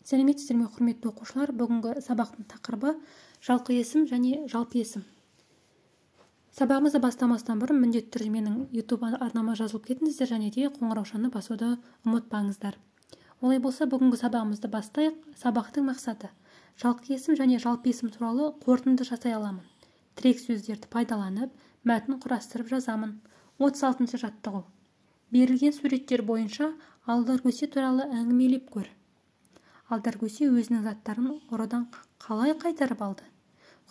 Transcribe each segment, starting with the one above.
Сәлеметсіздер ме, құрметті оқушылар? Бүгінгі сабақтың тақырыбы жалқы есім және жалпы есім. Сабағымызды бастамастан бұрын міндетті түрде менің YouTube арнама жазылып кетіңіздер және де қоңыраушаны басуды ұмытпаңыздар. Олай болса, бүгінгі сабағымызды бастайық. Сабақтың мақсаты: жалқы есім және жалпы есім туралы қорытынды жасай аламын. Тірек сөздерді пайдаланып, мәтін құрастырып жазамын. 36-шы жаттығу. Берілген суреттер бойынша алдаркөсе туралы әңгімелеп көр. Алдаркөсе өзінің заттарын ұрыдан қалай қайтарып алды?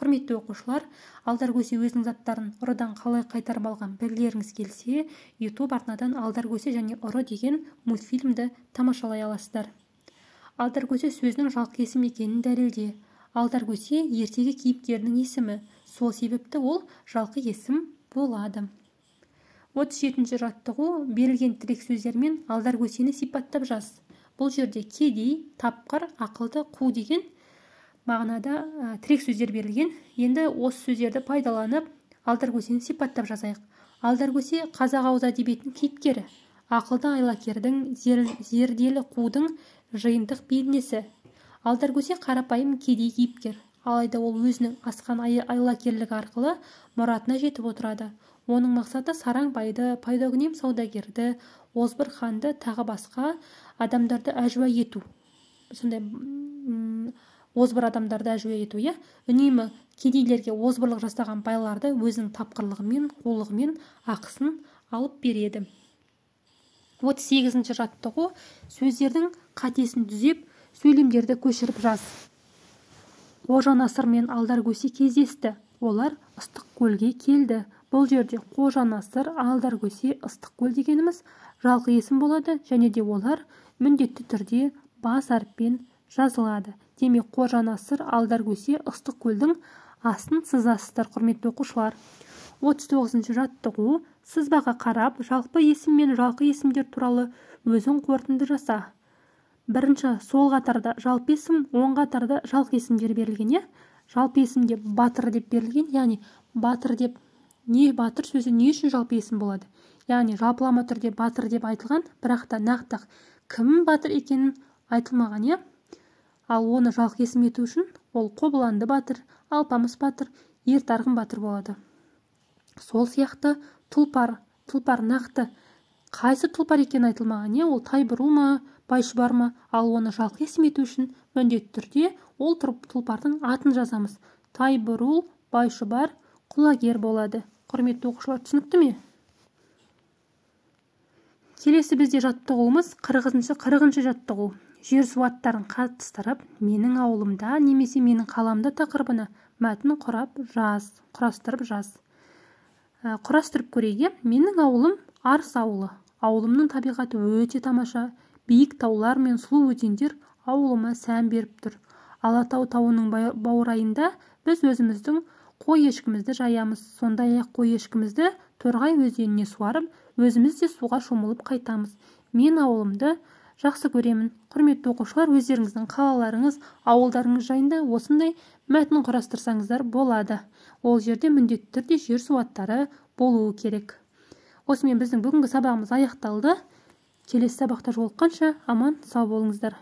Құрметті оқушылар, алдаркөсе өзінің заттарын ұрыдан қалай қайтарып алған білгілеріңіз келсе, YouTube арнадан алдаркөсе және ұры деген мультфильмді тамашалай аласыздар. Алдаркөсе сөзінің жалқы есім екенін дәлелде. Алдаркөсе ертегі кейіпкерінің есімі, сол себепті ол жалқы есім болады. 37-ші жаттығу. Берілген тірек сөздермен алдаркөсені сипаттап жаз. Бұл жерде кедей, тапқыр, ақылды, қу деген мағынада тірек сөздер берілген. Енді осы сөздерді пайдаланып алдаркөсені сипаттап жазайық. Алдаркөсе қазақ ауыз әдебиетінің кейіпкері, ақылды айлакердің, зерделі қудың жиынтық бейнесі. Алдаркөсе қарапайым кедей кейіпкер, алайда ол өзінің асқан айлакерлігі арқылы мұратына жетіп отырады. Оның мақсаты сараң байды, пайдакүнем саудагерді, озбыр ханды тағы басқа адамдарды әжуа ету. Сондай озбыр адамдарды әжуа ету, үнемі кедейлерге озбырлық жасаған байларды өзінің тапқырлығымен, қулығымен ақысын алып береді. 38-ші жаттығу. Сөздердің қатесін түзеп, сөйлемдерді көшіріп жаз. Қожанасыр мен алдаркөсе кездесті. Олар Ыстықкөлге келді. Бұл жерде Қожанасыр, алдаркөсе, Ыстықкөл дегеніміз жалқы есім болады және де олар міндетті түрде бас әріппен жазылады. Демек, Қожанасыр, алдаркөсе, Ыстықкөлдің астын сызасыздар, құрметті оқушылар. 39-ші жаттығу. Сызбаға қарап, жалпы есім мен жалқы есімдер туралы өзің қорытынды жаса. Бірінші, сол қатарда жалпы есім, оң қатарда жалқы есімдер берілген. Жалпы есімде батыр деп берілген, яғни батыр деп батыр сөзі не үшін жалпы есім болады? Яғни жалпылама түрде батыр деп айтылған, бірақ та нақты кім батыр екенін айтылмаған, Ал оны жалқы есім ету үшін ол Қобыланды батыр, Алпамыс батыр, Ертарғын батыр болады. Сол сияқты тұлпар нақты қайсы тұлпар екені айтылмаған, ол Тайбұрыл ма, Байшұбар ма? Ал оны жалқы есім ету үшін міндетті түрде ол тұлпардың атын жазамыз. Тайбұрыл, Байшұбар, Құлагер болады. Құрметті оқушылар, түсінікті ме? Келесі бізде жаттығуымыз 40-шы жаттығу. Жер су аттарын қатыстырып, менің ауылымда немесе менің қаламда тақырыбына мәтін құрастырып жаз. Құрастырып көрейік. Менің ауылым Арыс ауылы. Ауылымның табиғаты өте тамаша. Биік таулар мен сұлу өзендер ауылыма сән беріп тұр. Алатау тауының баурайында біз өзіміздің қой ешкімізді жаямыз. Сондай-ақ қой ешкімізді Торғай өзеніне суарып, өзіміз де суға шомылып қайтамыз. Мен ауылымды жақсы көремін. Құрметті оқушылар, өздеріңіздің қалаларыңыз, ауылдарыңыз жайында осындай мәтін құрастырсаңыздар болады. Ол жерде міндетті түрде жер су аттары болуы керек. Осымен біздің бүгінгі сабағымыз аяқталды. Келесі сабақта жолыққанша аман сау болыңыздар.